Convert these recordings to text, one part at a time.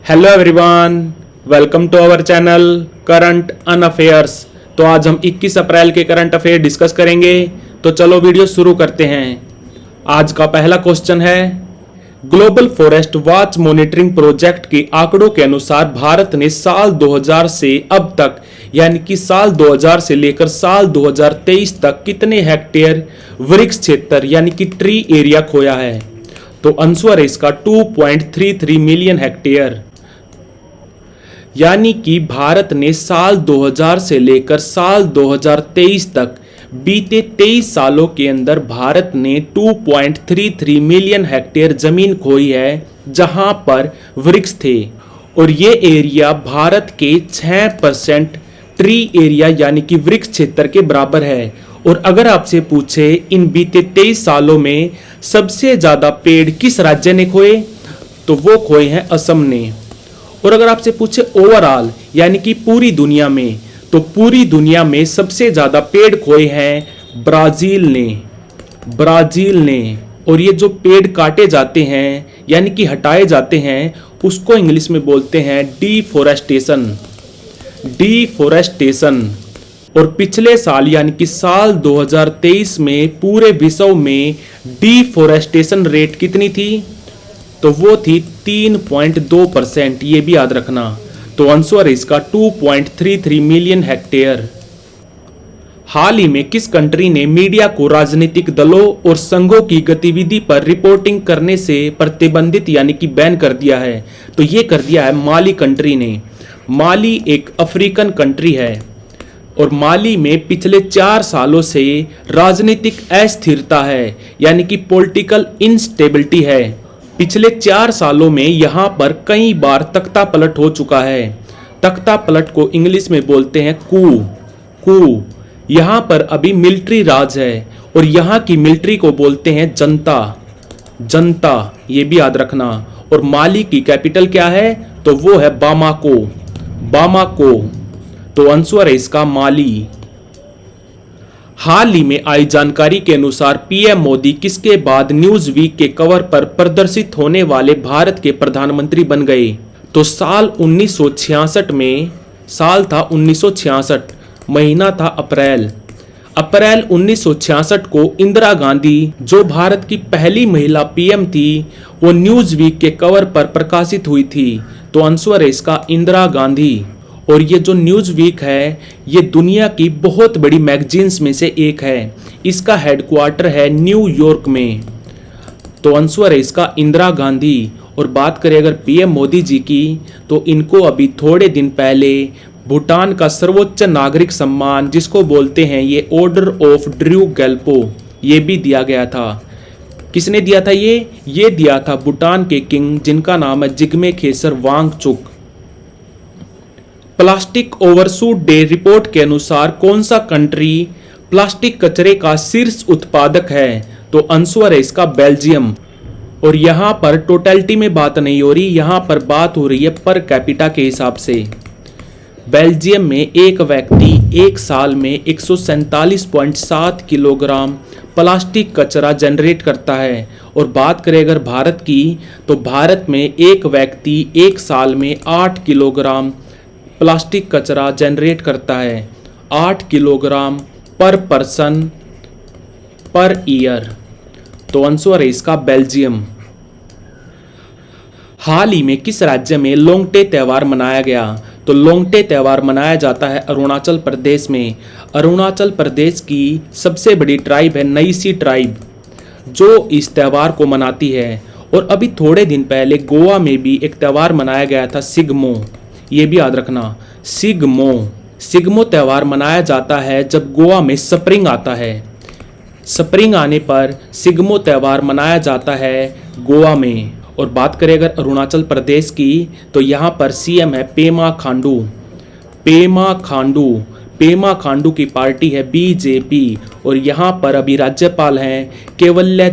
Hello everyone, welcome to our channel current and affairs. तो आज हम 21 अप्रैल के करंट अफेयर डिस्कस करेंगे। तो चलो वीडियो शुरू करते हैं। आज का पहला क्वेश्चन है, global forest watch monitoring project के आंकड़ों के अनुसार भारत ने साल 2000 से अब तक यानी कि साल 2000 से लेकर साल 2023 तक कितने हेक्टेयर वृक्ष क्षेत्र यानी कि ट्री एरिया खोया है? तो आंसर है इसका 2.33 मिलियन हेक्टेयर। यानी कि भारत ने साल 2000 से लेकर साल 2023 तक बीते 23 सालों के अंदर भारत ने 2.33 मिलियन हेक्टेयर जमीन खोई है जहां पर वृक्ष थे, और ये एरिया भारत के 6% ट्री एरिया यानी कि वृक्ष क्षेत्र के बराबर है। और अगर आपसे पूछे इन बीते 23 सालों में सबसे ज्यादा पेड़ किस राज्य ने खोए, तो वो खोए हैं असम ने। और अगर आपसे पूछे ओवरऑल यानी कि पूरी दुनिया में, तो पूरी दुनिया में सबसे ज्यादा पेड़ खोए हैं ब्राजील ने। और ये जो पेड़ काटे जाते हैं यानी कि हटाए जाते हैं उसको इंग्लिश में बोलते हैं डिफोरेस्टेशन। और पिछले साल यानी कि साल 2023 में पूरे विश्व में डिफोरेस्टेशन रेट कितनी थी? तो वो थी 3.2%। ये भी याद रखना। तो आंसर है इसका 2.33 मिलियन हेक्टेयर। हाल ही में किस कंट्री ने मीडिया को राजनीतिक दलों और संघों की गतिविधि पर रिपोर्टिंग करने से प्रतिबंधित यानी कि बैन कर दिया है? तो ये कर दिया है माली कंट्री ने। माली एक अफ्रीकन कंट्री है और माली में पिछले 4 सालों से राजनीतिक अस्थिरता है यानी कि पॉलिटिकल इंस्टेबिलिटी है। पिछले 4 सालों में यहाँ पर कई बार तख्ता पलट हो चुका है। तख्ता पलट को इंग्लिश में बोलते हैं कू। यहाँ पर अभी मिलिट्री राज है और यहाँ की मिलिट्री को बोलते हैं जनता। ये भी याद रखना। और माली की कैपिटल क्या है? तो वो है बामाको। तो आंसर है इसका माली। हाल ही में आई जानकारी के अनुसार पीएम मोदी किसके बाद न्यूज वीक के कवर पर प्रदर्शित होने वाले भारत के प्रधानमंत्री बन गए? तो साल 1966 में, साल था 1966, महीना था अप्रैल 1966 को इंदिरा गांधी जो भारत की पहली महिला पीएम थी वो न्यूज वीक के कवर पर प्रकाशित हुई थी। तो आंसर है इसका इंदिरा गांधी। और ये जो न्यूज वीक है ये दुनिया की बहुत बड़ी मैगजीन्स में से एक है। इसका हेडक्वार्टर है न्यूयॉर्क में। तो आंसर है इसका इंदिरा गांधी। और बात करें अगर पीएम मोदी जी की, तो इनको अभी थोड़े दिन पहले भूटान का सर्वोच्च नागरिक सम्मान जिसको बोलते हैं ये ऑर्डर ऑफ ड्रू गैल्पो, ये भी दिया गया था। किसने दिया था? ये दिया था भूटान के किंग जिनका नाम है Jigme Khesar Wangchuck. Plastic overshoot day report के अनुसार कौन सा कंट्री प्लास्टिक कचरे का शीर्ष उत्पादक है? तो आंसर है इसका बेल्जियम। और यहाँ पर टोटलिटी में बात नहीं हो रही, यहाँ पर बात हो रही है पर कैपिटा के हिसाब से। बेल्जियम में एक व्यक्ति एक साल में 147.7 किलोग्राम प्लास्टिक कचरा जनरेट करता है। और बात करें अगर भारत की, तो भारत में एक व्यक्ति एक साल में 8 किलोग्राम प्लास्टिक कचरा जनरेट करता है। 8 किलोग्राम पर पर्सन पर ईयर। तो आंसर है इसका बेल्जियम। हाल ही में किस राज्य में लोंगटे त्योहार मनाया गया? तो लोंगटे त्योहार मनाया जाता है अरुणाचल प्रदेश में। अरुणाचल प्रदेश की सबसे बड़ी ट्राइब है नईसी ट्राइब जो इस त्योहार को मनाती है। और अभी थोड़े दिन पहले गोवा में भी एक त्योहार मनाया गया था सिग्मो। ये भी याद रखना, सिग्मो त्योहार मनाया जाता है जब गोवा में स्प्रिंग आता है। स्प्रिंग आने पर सिग्मो त्योहार मनाया जाता है गोवा में। और बात करें अगर अरुणाचल प्रदेश की, तो यहाँ पर सीएम है पेमा खांडू की पार्टी है बीजेपी। और यहाँ पर अभी राज्यपाल हैं केवल्य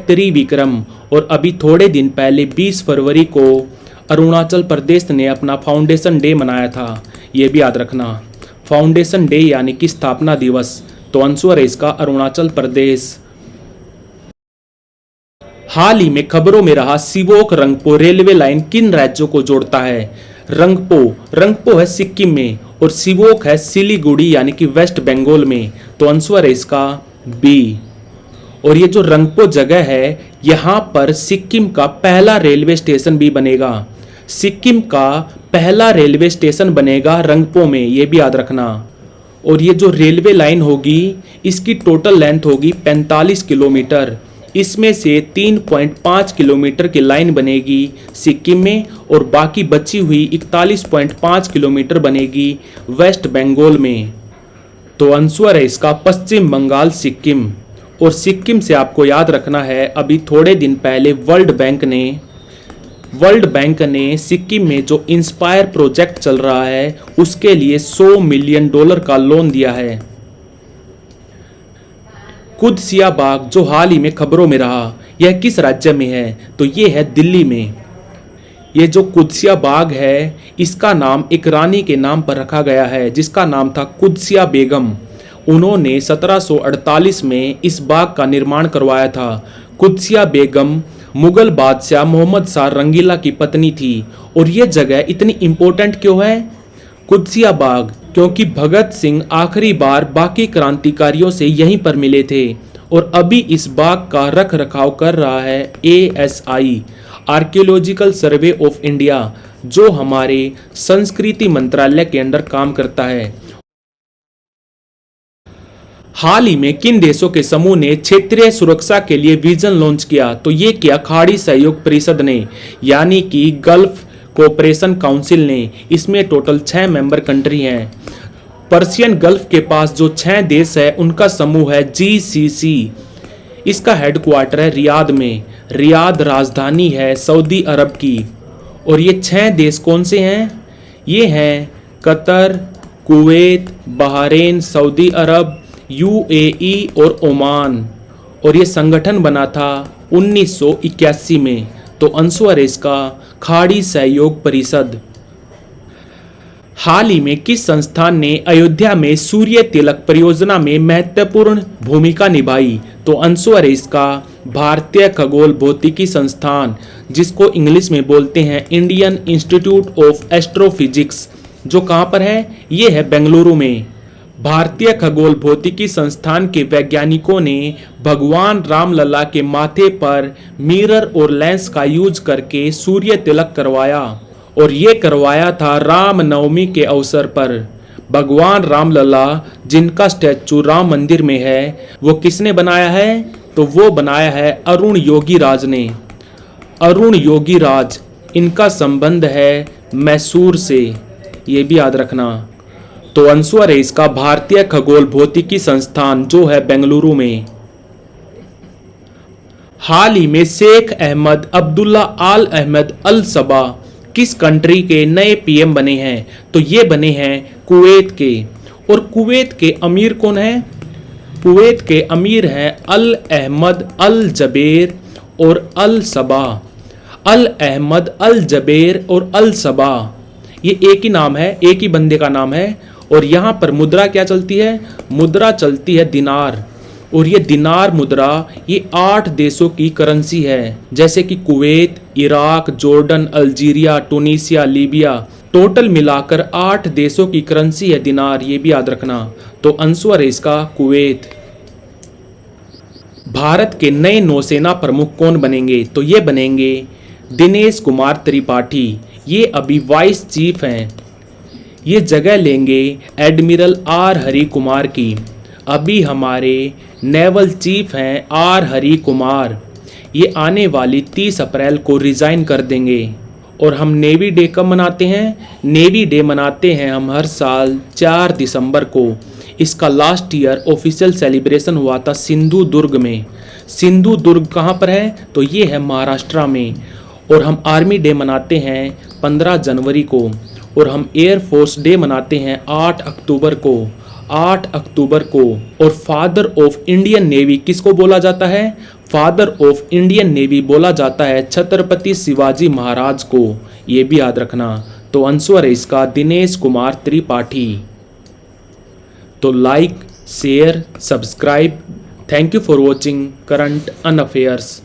त्रिविक्रम। और अभी थोड़े दिन पहले 20 फरवरी को अरुणाचल प्रदेश ने अपना फाउंडेशन डे मनाया था। ये भी याद रखना, फाउंडेशन डे यानी कि स्थापना दिवस। तो आंसर है इसका अरुणाचल प्रदेश। हाल ही में खबरों में रहा सिवोक रंगपो रेलवे लाइन किन राज्यों को जोड़ता है? रंगपो है सिक्किम में और सिवोक है सिलीगुड़ी यानी कि वेस्ट बंगाल में। तो आंसर है इसका बी। और ये जो रंगपो जगह है, यहाँ पर सिक्किम का पहला रेलवे स्टेशन भी बनेगा। सिक्किम का पहला रेलवे स्टेशन बनेगा रंगपो में, ये भी याद रखना। और ये जो रेलवे लाइन होगी, इसकी टोटल लेंथ होगी 45 किलोमीटर। इसमें से 3.5 किलोमीटर की लाइन बनेगी सिक्किम में और बाकी बची हुई 41.5 किलोमीटर बनेगी वेस्ट बंगाल में। तो आंसर है इसका पश्चिम बंगाल सिक्किम। और सिक्किम से आपको याद रखना है, अभी थोड़े दिन पहले वर्ल्ड बैंक ने सिक्किम में जो इंस्पायर प्रोजेक्ट चल रहा है उसके लिए $100 मिलियन का लोन दिया है। कुदसिया बाग जो हाल ही में खबरों में रहा, यह किस राज्य में है? तो ये है दिल्ली में। ये जो कुदसिया बाग है, इसका नाम एक रानी के नाम पर रखा गया है जिसका नाम था कुदसिया बेगम। उन्होंने 1748 में इस बाग का निर्माण करवाया था। कुदसिया बेगम मुगल बादशाह मोहम्मद शाह रंगीला की पत्नी थी। और ये जगह इतनी इंपॉर्टेंट क्यों है कुदसिया बाग? क्योंकि भगत सिंह आखिरी बार बाकी क्रांतिकारियों से यहीं पर मिले थे। और अभी इस बाग का रख रखाव कर रहा है ASI, archaeological survey of India, जो हमारे संस्कृति मंत्रालय के अंदर काम करता है। हाल ही में किन देशों के समूह ने क्षेत्रीय सुरक्षा के लिए विजन लॉन्च किया? तो ये किया खाड़ी सहयोग परिषद ने, यानी कि गल्फ कोऑपरेशन काउंसिल ने। इसमें टोटल 6 मेंबर कंट्री हैं। पर्शियन गल्फ के पास जो 6 देश है उनका समूह है GCC। इसका हेडक्वार्टर है रियाद में। रियाद राजधानी है सऊदी अरब की। और ये 6 देश कौन से हैं? ये हैं कतर, कुवैत, बहरीन, सऊदी अरब, UAE और ओमान। और ये संगठन बना था 1981 में। तो आंसर है इसका खाड़ी सहयोग परिषद। हाल ही में किस संस्थान ने अयोध्या में सूर्य तिलक परियोजना में महत्वपूर्ण भूमिका निभाई? तो आंसर है इसका भारतीय खगोल भौतिकी संस्थान, जिसको इंग्लिश में बोलते हैं इंडियन इंस्टीट्यूट ऑफ एस्ट्रोफिजिक्स, जो कहाँ पर है? ये है बेंगलुरु में। भारतीय खगोल भौतिकी संस्थान के वैज्ञानिकों ने भगवान रामलला के माथे पर मिरर और लेंस का यूज करके सूर्य तिलक करवाया। और ये करवाया था रामनवमी के अवसर पर। भगवान रामलला जिनका स्टैचू राम मंदिर में है, वो किसने बनाया है? तो वो बनाया है अरुण योगीराज ने। अरुण योगीराज, इनका संबंध है मैसूर से, ये भी याद रखना। तो आंसर है इसका भारतीय खगोल भौतिकी संस्थान, जो है बेंगलुरु में। हाल ही में शेख अहमद अब्दुल्ला आल अहमद अल सबा किस कंट्री के नए PM बने हैं? तो ये बने हैं कुवैत के। और कुवैत के अमीर कौन है? कुवैत के अमीर हैं अल अहमद अल जबेर और अल सबा। अल अहमद अल जबेर और अल सबा, ये एक ही नाम है, एक ही बंदे का नाम है। और यहाँ पर मुद्रा क्या चलती है? मुद्रा चलती है दिनार। और ये दिनार मुद्रा ये 8 देशों की करेंसी है, जैसे कि Kuwait, Iraq, Jordan, Algeria, Tunisia, Libya. Total मिलाकर 8 देशों की करेंसी है दिनार, ये भी याद रखना। तो आंसर है इसका कुवैत। भारत के नए नौसेना प्रमुख कौन बनेंगे? तो ये बनेंगे दिनेश कुमार त्रिपाठी। ये अभी वाइस चीफ हैं। ये जगह लेंगे एडमिरल R हरि कुमार की। अभी हमारे नेवल चीफ हैं R हरि कुमार। ये आने वाली 30 अप्रैल को रिजाइन कर देंगे। और हम नेवी डे कब मनाते हैं? नेवी डे मनाते हैं हम हर साल 4 दिसंबर को। इसका लास्ट ईयर ऑफिशियल सेलिब्रेशन हुआ था सिंधु दुर्ग में। सिंधु दुर्ग कहाँ पर है? तो ये है महाराष्ट्र में। और हम आर्मी डे मनाते हैं 15 जनवरी को। और हम एयर फोर्स डे मनाते हैं 8 अक्टूबर को। 8 अक्टूबर को। और फादर ऑफ इंडियन नेवी किसको बोला जाता है? फादर ऑफ इंडियन नेवी बोला जाता है छत्रपति शिवाजी महाराज को। ये भी याद रखना। तो आंसर है इसका दिनेश कुमार त्रिपाठी। तो like, share, subscribe. Thank you for watching current and affairs.